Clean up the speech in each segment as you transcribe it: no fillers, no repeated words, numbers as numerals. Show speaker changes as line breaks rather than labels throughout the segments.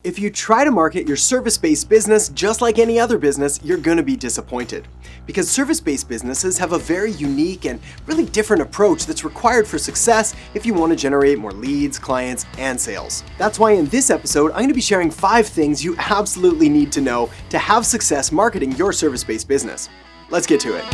If you try to market your service-based business just like any other business, you're going to be disappointed. Because service-based businesses have a very unique and really different approach that's required for success if you want to generate more leads, clients, and sales. That's why in this episode, I'm going to be sharing 5 things you absolutely need to know to have success marketing your service-based business. Let's get to it.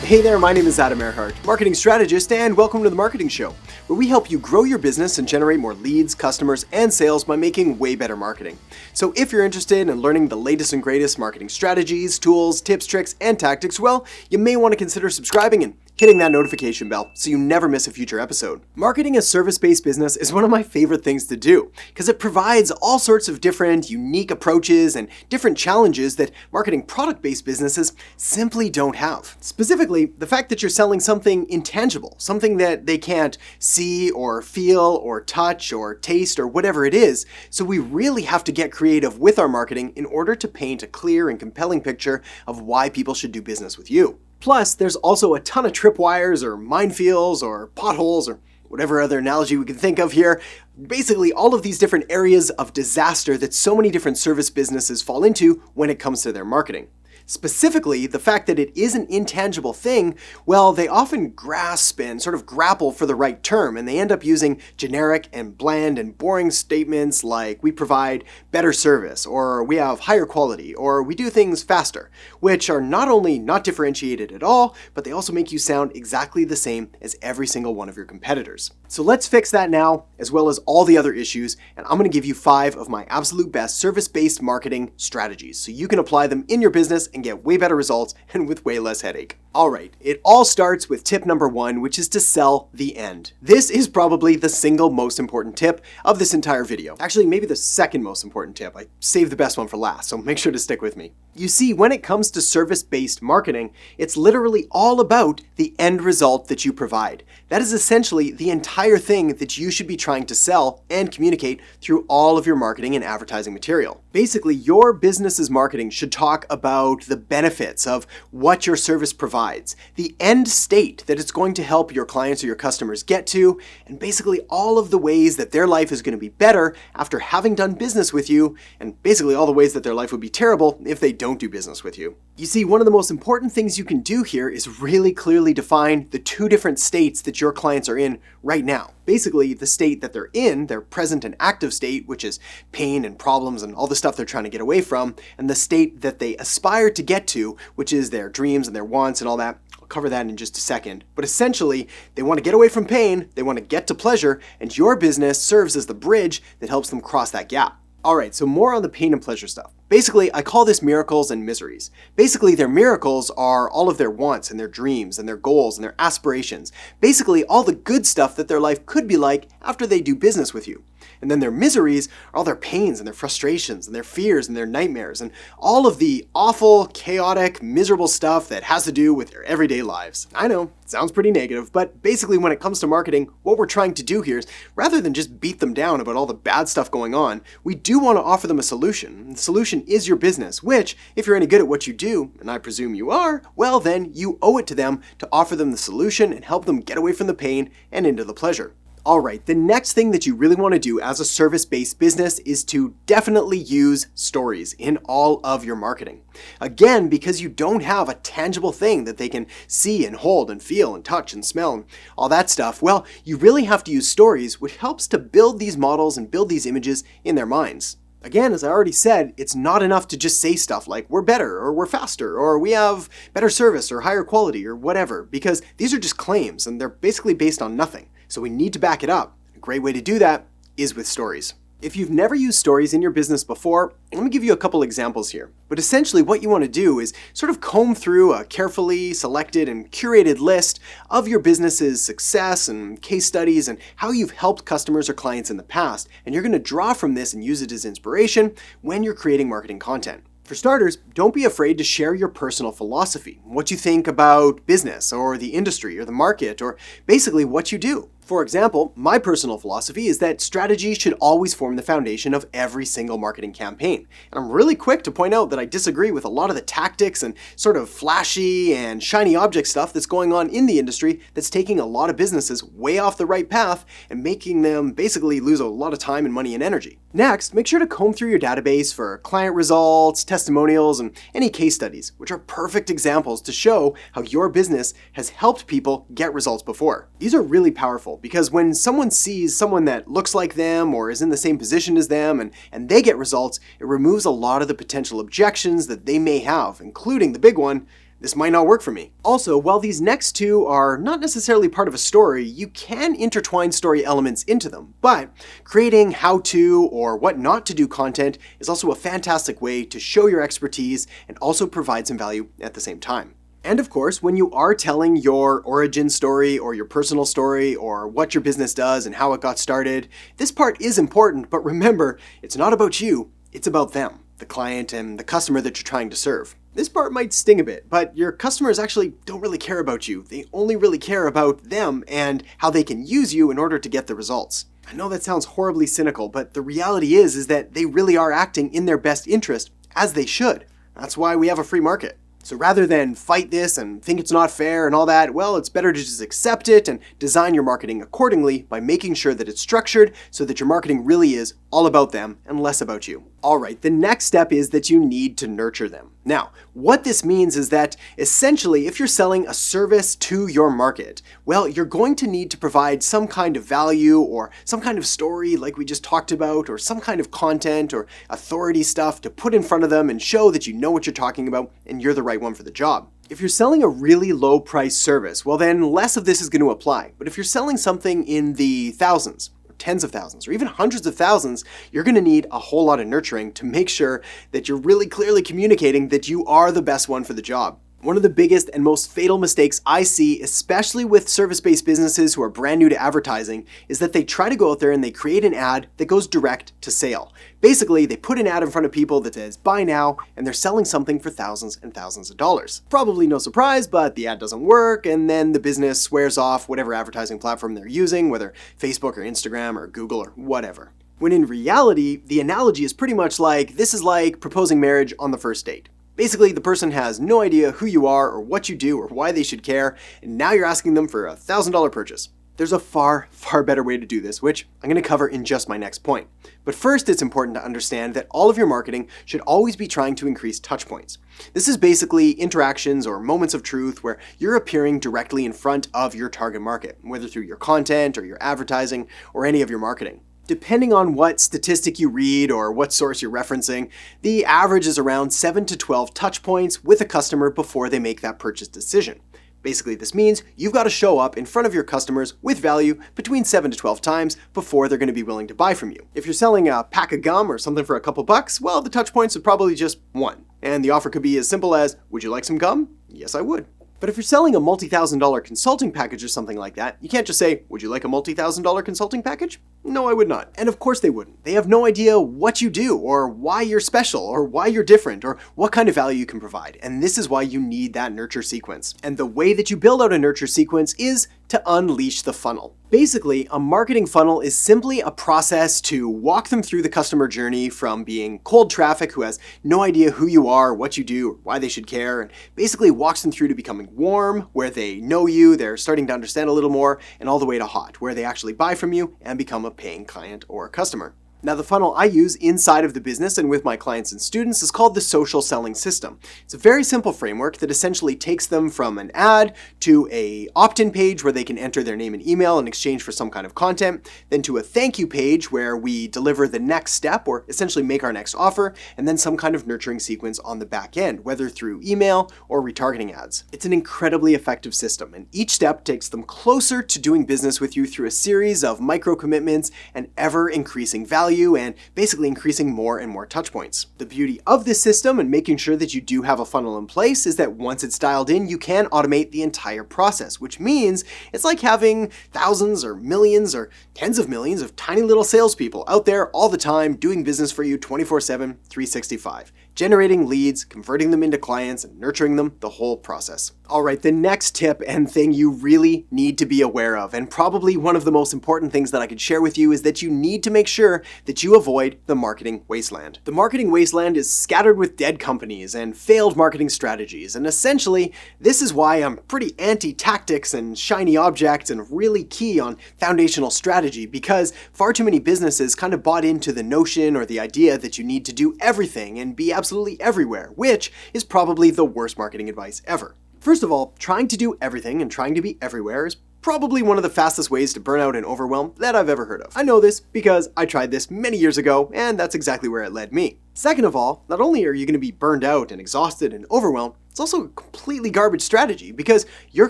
Hey there, my name is Erhart, marketing strategist, and welcome to The Marketing Show, where we help you grow your business and generate more leads, customers, and sales by making way better marketing. So if you're interested in learning the latest and greatest marketing strategies, tools, tips, tricks, and tactics, well, you may want to consider subscribing and hitting that notification bell so you never miss a future episode. Marketing a service-based business is one of my favorite things to do because it provides all sorts of different unique approaches and different challenges that marketing product-based businesses simply don't have. Specifically, the fact that you're selling something intangible, something that they can't see or feel or touch or taste or whatever it is. So we really have to get creative with our marketing in order to paint a clear and compelling picture of why people should do business with you. Plus, there's also a ton of tripwires or minefields or potholes or whatever other analogy we can think of here. Basically, all of these different areas of disaster that so many different service businesses fall into when it comes to their marketing. Specifically, the fact that it is an intangible thing, well, they often grasp and sort of grapple for the right term, and they end up using generic and bland and boring statements like we provide better service, or we have higher quality, or we do things faster, which are not only not differentiated at all, but they also make you sound exactly the same as every single one of your competitors. So let's fix that now, as well as all the other issues, and I'm going to give you 5 of my absolute best service-based marketing strategies so you can apply them in your business and get way better results and with way less headache. All right, it all starts with tip number 1, which is to sell the end. This is probably the single most important tip of this entire video. Actually, maybe the second most important tip. I saved the best one for last, so make sure to stick with me. You see, when it comes to service-based marketing, it's literally all about the end result that you provide. That is essentially the entire thing that you should be trying to sell and communicate through all of your marketing and advertising material. Basically, your business's marketing should talk about the benefits of what your service provides, the end state that it's going to help your clients or your customers get to, and basically all of the ways that their life is going to be better after having done business with you, and basically all the ways that their life would be terrible if they don't do business with you. You see, one of the most important things you can do here is really clearly define the 2 different states that your clients are in right now. Basically, the state that they're in, their present and active state, which is pain and problems and all the stuff they're trying to get away from, and the state that they aspire to get to, which is their dreams and their wants and all that. I'll cover that in just a second. But essentially, they want to get away from pain, they want to get to pleasure, and your business serves as the bridge that helps them cross that gap. All right, so more on the pain and pleasure stuff. Basically, I call this miracles and miseries. Basically, their miracles are all of their wants and their dreams and their goals and their aspirations. Basically, all the good stuff that their life could be like after they do business with you. And then their miseries are all their pains and their frustrations and their fears and their nightmares and all of the awful, chaotic, miserable stuff that has to do with their everyday lives. I know, it sounds pretty negative, but basically when it comes to marketing, what we're trying to do here is rather than just beat them down about all the bad stuff going on, we do want to offer them a solution. The solution is your business, which, if you're any good at what you do, and I presume you are, well then you owe it to them to offer them the solution and help them get away from the pain and into the pleasure. All right, the next thing that you really want to do as a service-based business is to definitely use stories in all of your marketing. Again, because you don't have a tangible thing that they can see and hold and feel and touch and smell and all that stuff, well, you really have to use stories, which helps to build these models and build these images in their minds. Again, as I already said, it's not enough to just say stuff like we're better or we're faster or we have better service or higher quality or whatever, because these are just claims and they're basically based on nothing. So we need to back it up. A great way to do that is with stories. If you've never used stories in your business before, let me give you a couple examples here. But essentially what you want to do is sort of comb through a carefully selected and curated list of your business's success and case studies and how you've helped customers or clients in the past. And you're going to draw from this and use it as inspiration when you're creating marketing content. For starters, don't be afraid to share your personal philosophy, what you think about business or the industry or the market or basically what you do. For example, my personal philosophy is that strategy should always form the foundation of every single marketing campaign. And I'm really quick to point out that I disagree with a lot of the tactics and sort of flashy and shiny object stuff that's going on in the industry that's taking a lot of businesses way off the right path and making them basically lose a lot of time and money and energy. Next, make sure to comb through your database for client results, testimonials, and any case studies, which are perfect examples to show how your business has helped people get results before. These are really powerful because when someone sees someone that looks like them or is in the same position as them and they get results, it removes a lot of the potential objections that they may have, including the big one, this might not work for me. Also, while these next two are not necessarily part of a story, you can intertwine story elements into them. But creating how-to or what not to do content is also a fantastic way to show your expertise and also provide some value at the same time. And of course, when you are telling your origin story or your personal story or what your business does and how it got started, this part is important, but remember, it's not about you, it's about them, the client and the customer that you're trying to serve. This part might sting a bit, but your customers actually don't really care about you. They only really care about them and how they can use you in order to get the results. I know that sounds horribly cynical, but the reality is that they really are acting in their best interest, as they should. That's why we have a free market. So rather than fight this and think it's not fair and all that, well, it's better to just accept it and design your marketing accordingly by making sure that it's structured so that your marketing really is all about them and less about you. All right, the next step is that you need to nurture them. Now, what this means is that essentially, if you're selling a service to your market, well, you're going to need to provide some kind of value or some kind of story like we just talked about, or some kind of content or authority stuff to put in front of them and show that you know what you're talking about and you're the right one for the job. If you're selling a really low price service, well then less of this is going to apply. But if you're selling something in the thousands, tens of thousands, or even hundreds of thousands, you're going to need a whole lot of nurturing to make sure that you're really clearly communicating that you are the best one for the job. One of the biggest and most fatal mistakes I see, especially with service-based businesses who are brand new to advertising, is that they try to go out there and they create an ad that goes direct to sale. Basically, they put an ad in front of people that says, buy now, and they're selling something for thousands and thousands of dollars. Probably no surprise, but the ad doesn't work, and then the business swears off whatever advertising platform they're using, whether Facebook or Instagram or Google or whatever. When in reality, the analogy is pretty much like, this is like proposing marriage on the first date. Basically, the person has no idea who you are or what you do or why they should care, and now you're asking them for a $1,000 purchase. There's a far, far better way to do this, which I'm going to cover in just my next point. But first, it's important to understand that all of your marketing should always be trying to increase touch points. This is basically interactions or moments of truth where you're appearing directly in front of your target market, whether through your content or your advertising or any of your marketing. Depending on what statistic you read or what source you're referencing, the average is around 7 to 12 touch points with a customer before they make that purchase decision. Basically, this means you've got to show up in front of your customers with value between 7 to 12 times before they're going to be willing to buy from you. If you're selling a pack of gum or something for a couple bucks, well, the touch points are probably just one. And the offer could be as simple as, would you like some gum? Yes, I would. But if you're selling a multi-$1,000 consulting package or something like that, you can't just say, would you like a multi-$1,000 consulting package? No, I would not. And of course they wouldn't. They have no idea what you do or why you're special or why you're different or what kind of value you can provide. And this is why you need that nurture sequence. And the way that you build out a nurture sequence is to unleash the funnel. Basically, a marketing funnel is simply a process to walk them through the customer journey from being cold traffic who has no idea who you are, what you do, or why they should care, and basically walks them through to becoming warm, where they know you, they're starting to understand a little more, and all the way to hot, where they actually buy from you and become a paying client or customer. Now, the funnel I use inside of the business and with my clients and students is called the social selling system. It's a very simple framework that essentially takes them from an ad to a opt-in page where they can enter their name and email in exchange for some kind of content, then to a thank you page where we deliver the next step or essentially make our next offer, and then some kind of nurturing sequence on the back end, whether through email or retargeting ads. It's an incredibly effective system, and each step takes them closer to doing business with you through a series of micro commitments and ever increasing value and basically increasing more and more touch points. The beauty of this system and making sure that you do have a funnel in place is that once it's dialed in, you can automate the entire process, which means it's like having thousands or millions or tens of millions of tiny little salespeople out there all the time doing business for you 24/7, 365. generating leads, converting them into clients, and nurturing them, the whole process. All right, the next tip and thing you really need to be aware of, and probably one of the most important things that I could share with you, is that you need to make sure that you avoid the marketing wasteland. The marketing wasteland is scattered with dead companies and failed marketing strategies, and essentially, this is why I'm pretty anti-tactics and shiny objects and really key on foundational strategy, because far too many businesses kind of bought into the notion or the idea that you need to do everything and be absolutely everywhere, which is probably the worst marketing advice ever. First of all, trying to do everything and trying to be everywhere is probably one of the fastest ways to burn out and overwhelm that I've ever heard of. I know this because I tried this many years ago, and that's exactly where it led me. Second of all, not only are you going to be burned out and exhausted and overwhelmed, it's also a completely garbage strategy, because your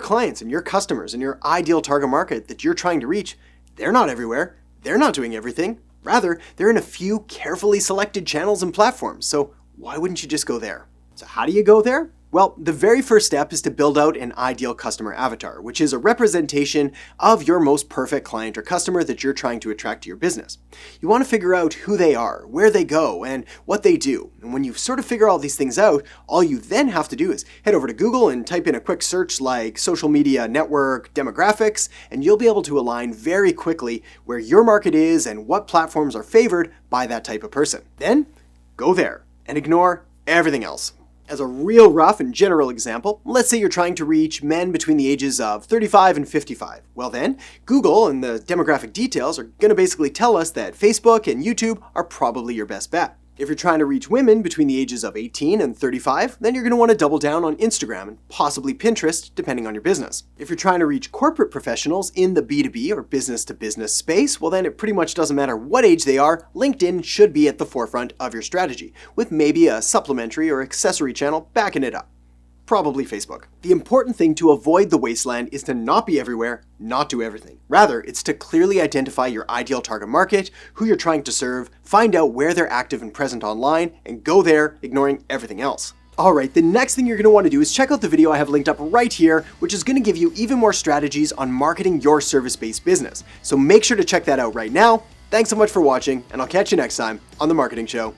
clients and your customers and your ideal target market that you're trying to reach, they're not everywhere, they're not doing everything. Rather, they're in a few carefully selected channels and platforms, so why wouldn't you just go there? So how do you go there? Well, the very first step is to build out an ideal customer avatar, which is a representation of your most perfect client or customer that you're trying to attract to your business. You want to figure out who they are, where they go, and what they do. And when you sort of figure all these things out, all you then have to do is head over to Google and type in a quick search like social media network demographics, and you'll be able to align very quickly where your market is and what platforms are favored by that type of person. Then, go there and ignore everything else. As a real rough and general example, let's say you're trying to reach men between the ages of 35 and 55. Well then, Google and the demographic details are going to basically tell us that Facebook and YouTube are probably your best bet. If you're trying to reach women between the ages of 18 and 35, then you're going to want to double down on Instagram and possibly Pinterest, depending on your business. If you're trying to reach corporate professionals in the B2B or business-to-business space, well then it pretty much doesn't matter what age they are, LinkedIn should be at the forefront of your strategy, with maybe a supplementary or accessory channel backing it up. Probably Facebook. The important thing to avoid the wasteland is to not be everywhere, not do everything. Rather, it's to clearly identify your ideal target market, who you're trying to serve, find out where they're active and present online, and go there, ignoring everything else. Alright, the next thing you're going to want to do is check out the video I have linked up right here, which is going to give you even more strategies on marketing your service-based business. So make sure to check that out right now. Thanks so much for watching, and I'll catch you next time on The Marketing Show.